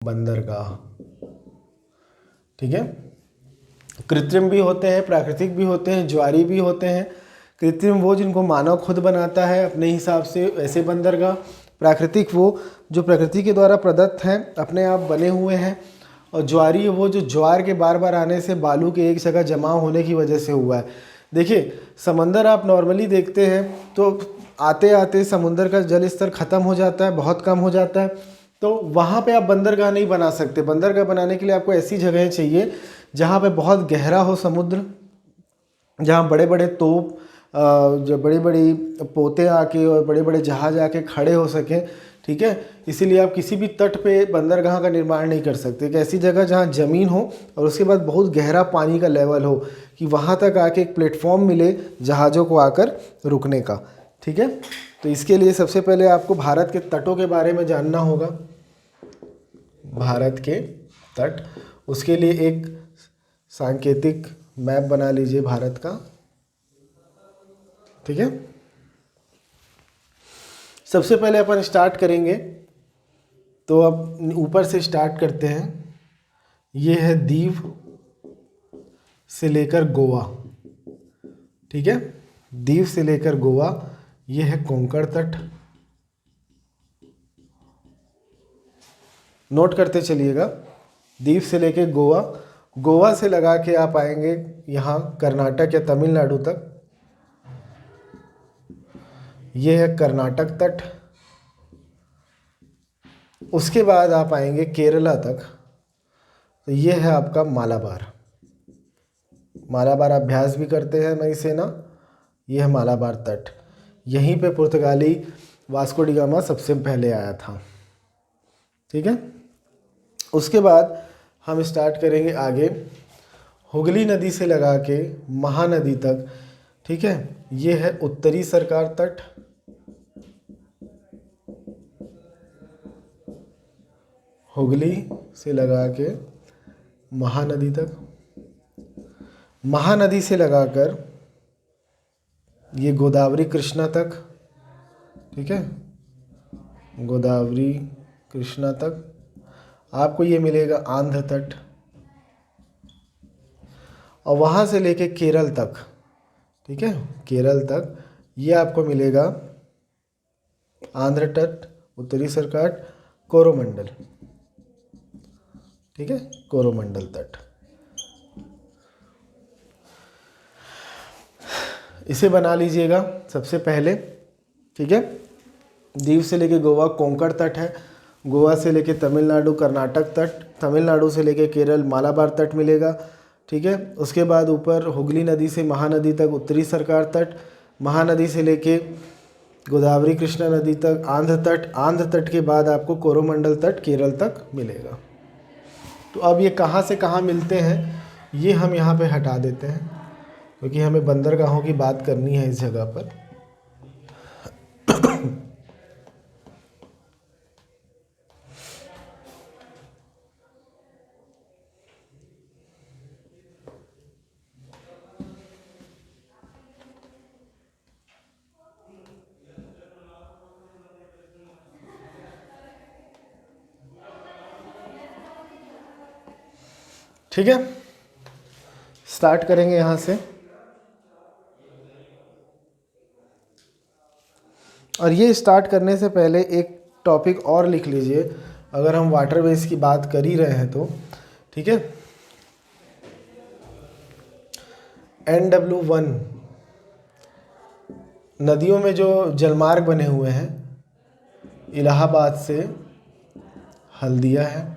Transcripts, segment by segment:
बंदरगाह। ठीक है, कृत्रिम भी होते हैं, प्राकृतिक भी होते हैं, ज्वारी भी होते हैं। कृत्रिम वो जिनको मानव खुद बनाता है अपने हिसाब से, ऐसे बंदरगाह। प्राकृतिक वो जो प्रकृति के द्वारा प्रदत्त हैं, अपने आप बने हुए हैं। और ज्वारी वो जो ज्वार के बार बार आने से, बालू के एक जगह जमा होने की वजह से हुआ है। देखिए, समंदर आप नॉर्मली देखते हैं तो आते आते समुंदर का जल स्तर ख़त्म हो जाता है, बहुत कम हो जाता है। तो वहाँ पे आप बंदरगाह नहीं बना सकते। बंदरगाह बनाने के लिए आपको ऐसी जगहें चाहिए जहाँ पे बहुत गहरा हो समुद्र, जहाँ बड़े बड़े तोप, जो बड़ी बड़ी पोते आके और बड़े बड़े जहाज आके खड़े हो सकें। ठीक है, इसीलिए आप किसी भी तट पे बंदरगाह का निर्माण नहीं कर सकते। एक ऐसी जगह जहाँ ज़मीन हो और उसके बाद बहुत गहरा पानी का लेवल हो, कि वहाँ तक आके एक प्लेटफॉर्म मिले जहाज़ों को आकर रुकने का। ठीक है, तो इसके लिए सबसे पहले आपको भारत के तटों के बारे में जानना होगा। भारत के तट, उसके लिए एक सांकेतिक मैप बना लीजिए भारत का। ठीक है, सबसे पहले अपन स्टार्ट करेंगे, तो अब ऊपर से स्टार्ट करते हैं। ये है दीव से लेकर गोवा। ठीक है, दीव से लेकर गोवा, ये है कोंकण तट। नोट करते चलिएगा, दीव से लेकर गोवा, गोवा से लगा के आप आएंगे यहाँ कर्नाटक या तमिलनाडु तक, ये है कर्नाटक तट। उसके बाद आप आएंगे केरला तक, तो ये है आपका मालाबार। मालाबार अभ्यास भी करते हैं नई सेना, ये है मालाबार तट। यहीं पे पुर्तगाली वास्को डी गामा सबसे पहले आया था। ठीक है, उसके बाद हम स्टार्ट करेंगे आगे, हुगली नदी से लगा के महानदी तक। ठीक है, ये है उत्तरी सरकार तट। हुगली से लगा के महानदी तक, महानदी से लगाकर ये गोदावरी कृष्णा तक। ठीक है, गोदावरी कृष्णा तक आपको ये मिलेगा आंध्र तट, और वहाँ से लेके केरल तक। ठीक है, केरल तक ये आपको मिलेगा आंध्र तट, उत्तरी सरकाट, कोरोमंडल। ठीक है, कोरोमंडल तट। इसे बना लीजिएगा सबसे पहले। ठीक है, दीव से लेके गोवा कोंकण तट है, गोवा से लेके तमिलनाडु कर्नाटक तट, तमिलनाडु से लेके केरल मालाबार तट मिलेगा। ठीक है, उसके बाद ऊपर हुगली नदी से महानदी तक उत्तरी सरकार तट, महानदी से लेके गोदावरी कृष्णा नदी तक आंध्र तट, आंध्र तट के बाद आपको कोरोमंडल तट केरल तक मिलेगा। तो अब ये कहाँ से कहाँ मिलते हैं, ये हम यहाँ पे हटा देते हैं, क्योंकि हमें बंदरगाहों की बात करनी है इस जगह पर। ठीक है, स्टार्ट करेंगे यहाँ से। और ये स्टार्ट करने से पहले एक टॉपिक और लिख लीजिए, अगर हम वाटरवेज की बात कर ही रहे हैं तो। ठीक है, NW1 नदियों में जो जलमार्ग बने हुए हैं, इलाहाबाद से हल्दिया है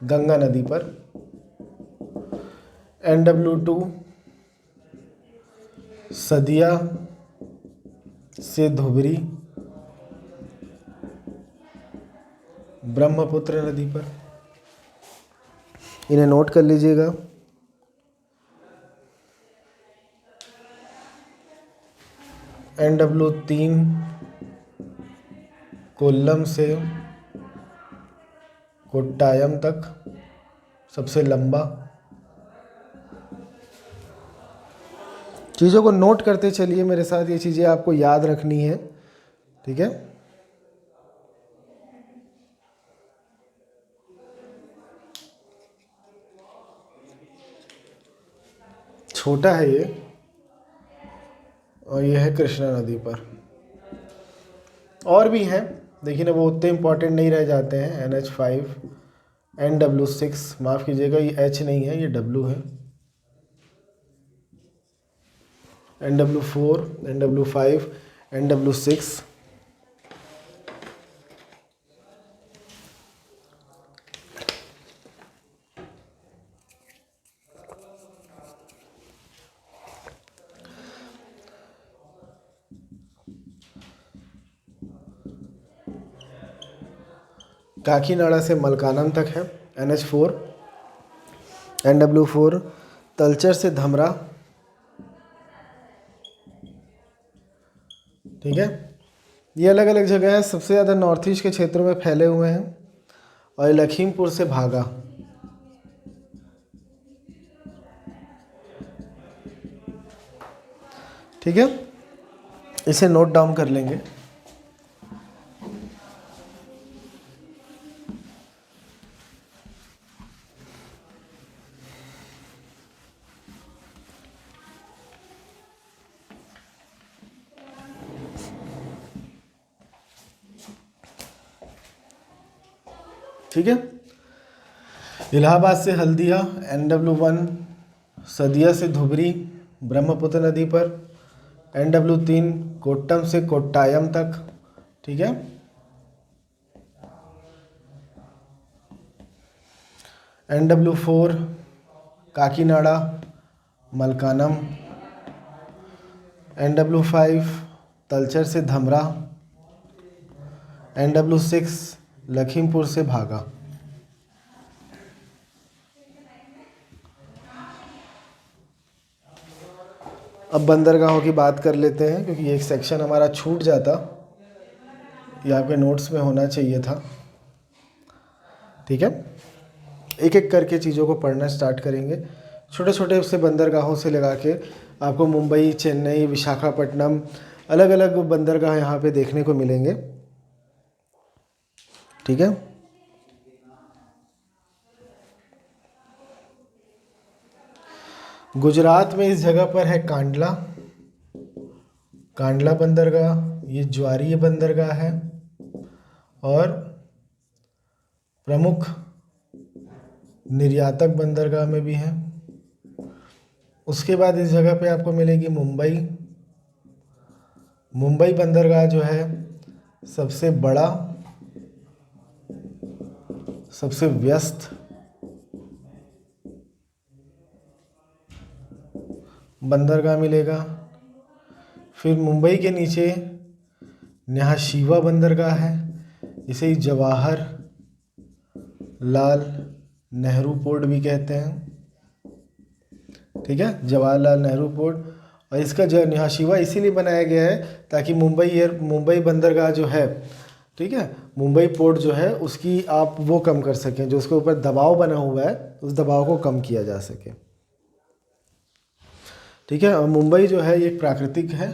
गंगा नदी पर। NW2 सदिया से धुबरी ब्रह्मपुत्र नदी पर। इन्हें नोट कर लीजिएगा। NW3 कोल्लम से कोट्टायम तक सबसे लंबा। चीज़ों को नोट करते चलिए मेरे साथ, ये चीज़ें आपको याद रखनी है। ठीक है, छोटा है ये, और ये है कृष्णा नदी पर। और भी हैं लेकिन वो उतने इम्पोर्टेंट नहीं रह जाते हैं। NH5, NW6, माफ़ कीजिएगा ये H नहीं है, ये W है। NW4, NW5, NW6। काकीनाडा से मलकानम तक है NH4, NW4। तलचर से धमरा, ठीक है। ये अलग अलग जगह हैं, सबसे ज़्यादा नॉर्थ ईस्ट के क्षेत्रों में फैले हुए हैं। और लखीमपुर से भागा, ठीक है। इसे नोट डाउन कर लेंगे। ठीक है। इलाहाबाद से हल्दिया, NW1। सदिया से धुबरी, ब्रह्मपुत्र नदी पर। NW3 कोट्टम से कोट्टायम तक, ठीक है। NW4 काकीनाडा, मलकानम। NW5 तलचर से धमरा। NW6 लखीमपुर से भागा। अब बंदरगाहों की बात कर लेते हैं, क्योंकि एक सेक्शन हमारा छूट जाता, ये आपके नोट्स में होना चाहिए था, ठीक है। एक एक करके चीज़ों को पढ़ना स्टार्ट करेंगे, छोटे छोटे उससे बंदरगाहों से लगा के आपको मुंबई, चेन्नई, विशाखापट्टनम, अलग अलग बंदरगाह यहाँ पे देखने को मिलेंगे, ठीक है। गुजरात में इस जगह पर है कांडला, कांडला बंदरगाह। ये ज्वारीय बंदरगाह है और प्रमुख निर्यातक बंदरगाह में भी है। उसके बाद इस जगह पे आपको मिलेगी मुंबई। मुंबई बंदरगाह जो है सबसे बड़ा, सबसे व्यस्त बंदरगाह मिलेगा। फिर मुंबई के नीचे न्याशिवा बंदरगाह है, इसे जवाहर लाल नेहरू पोर्ट भी कहते हैं, ठीक है, जवाहरलाल नेहरू पोर्ट। और इसका जो न्याशिवा इसीलिए बनाया गया है ताकि मुंबई बंदरगाह जो है, ठीक है, मुंबई पोर्ट जो है उसकी आप वो कम कर सकें, जो उसके ऊपर दबाव बना हुआ है उस दबाव को कम किया जा सके, ठीक है। और मुंबई जो है ये प्राकृतिक है,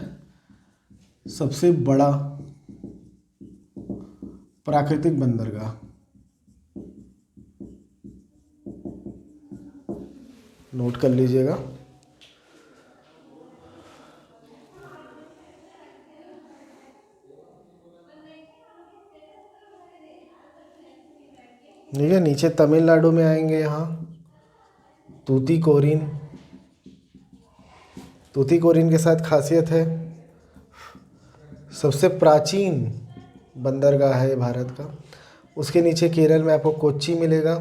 सबसे बड़ा प्राकृतिक बंदरगाह। नोट कर लीजिएगा। ठीक है, नीचे तमिलनाडु में आएंगे, यहाँ तूतीकोरिन। तूतीकोरिन के साथ खासियत है, सबसे प्राचीन बंदरगाह है भारत का। उसके नीचे केरल में आपको कोच्चि मिलेगा,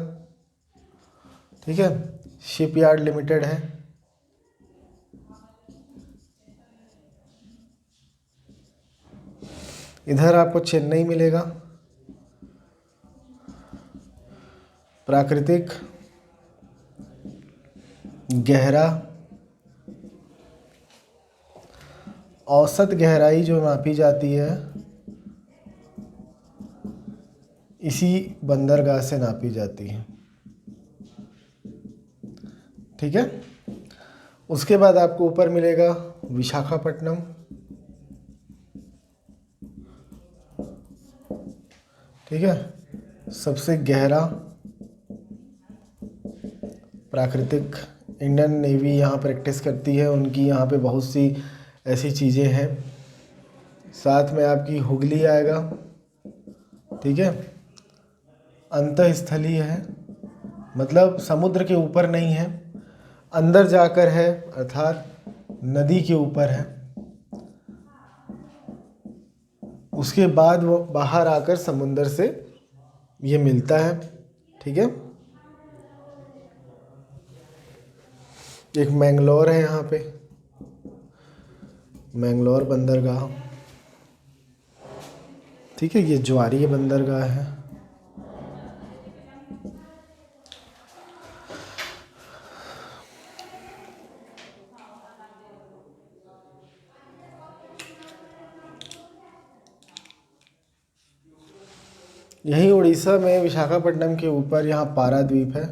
ठीक है, शिपयार्ड लिमिटेड है। इधर आपको चेन्नई मिलेगा, प्राकृतिक गहरा, औसत गहराई जो मापी जाती है इसी बंदरगाह से नापी जाती है, ठीक है। उसके बाद आपको ऊपर मिलेगा विशाखापट्टनम, ठीक है, सबसे गहरा प्राकृतिक इंडियन नेवी यहाँ प्रैक्टिस करती है, उनकी यहाँ पे बहुत सी ऐसी चीज़ें हैं। साथ में आपकी हुगली आएगा, ठीक है। अंतःस्थलीय है, मतलब समुद्र के ऊपर नहीं है, अंदर जाकर है, अर्थात नदी के ऊपर है। उसके बाद वो बाहर आकर समुद्र से ये मिलता है, ठीक है। एक मैंगलोर है यहाँ पे, मैंगलोर बंदरगाह, ठीक है। ये ज्वारी बंदरगाह है। यहीं उड़ीसा में विशाखापट्टनम के ऊपर यहाँ पारादीप है,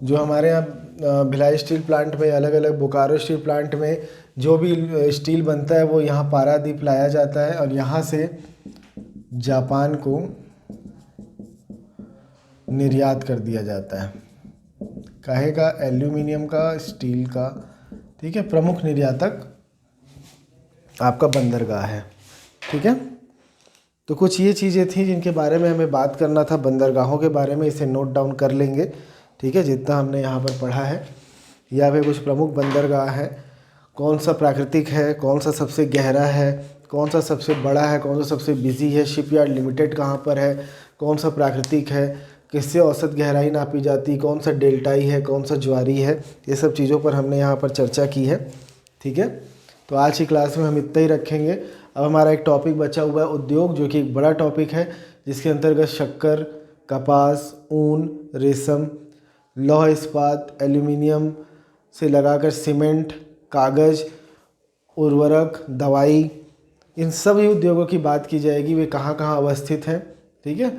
जो हमारे यहाँ भिलाई स्टील प्लांट में, अलग अलग बोकारो स्टील प्लांट में जो भी स्टील बनता है वो यहाँ पारादीप लाया जाता है और यहाँ से जापान को निर्यात कर दिया जाता है। काहे का? एल्यूमिनियम का, स्टील का, ठीक है। प्रमुख निर्यातक आपका बंदरगाह है, ठीक है। तो कुछ ये चीज़ें थी जिनके बारे में हमें बात करना था, बंदरगाहों के बारे में। इसे नोट डाउन कर लेंगे, ठीक है, जितना हमने यहाँ पर पढ़ा है। यहाँ पे कुछ प्रमुख बंदरगाह है, कौन सा प्राकृतिक है, कौन सा सबसे गहरा है, कौन सा सबसे बड़ा है, कौन सा सबसे बिजी है, शिपयार्ड लिमिटेड कहाँ पर है, कौन सा प्राकृतिक है, किससे औसत गहराई नापी जाती, कौन सा डेल्टाई है, कौन सा ज्वारी है, ये सब चीज़ों पर हमने यहाँ पर चर्चा की है, ठीक है। तो आज की क्लास में हम इतना ही रखेंगे। अब हमारा एक टॉपिक बचा हुआ है उद्योग, जो कि एक बड़ा टॉपिक है, जिसके अंतर्गत शक्कर, कपास, ऊन, रेशम, लौह इस्पात, एल्यूमिनियम से लगाकर सीमेंट, कागज़, उर्वरक, दवाई, इन सभी उद्योगों की बात की जाएगी, वे कहाँ कहाँ अवस्थित हैं, ठीक है।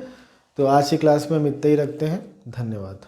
तो आज की क्लास में हम इतना ही रखते हैं। धन्यवाद।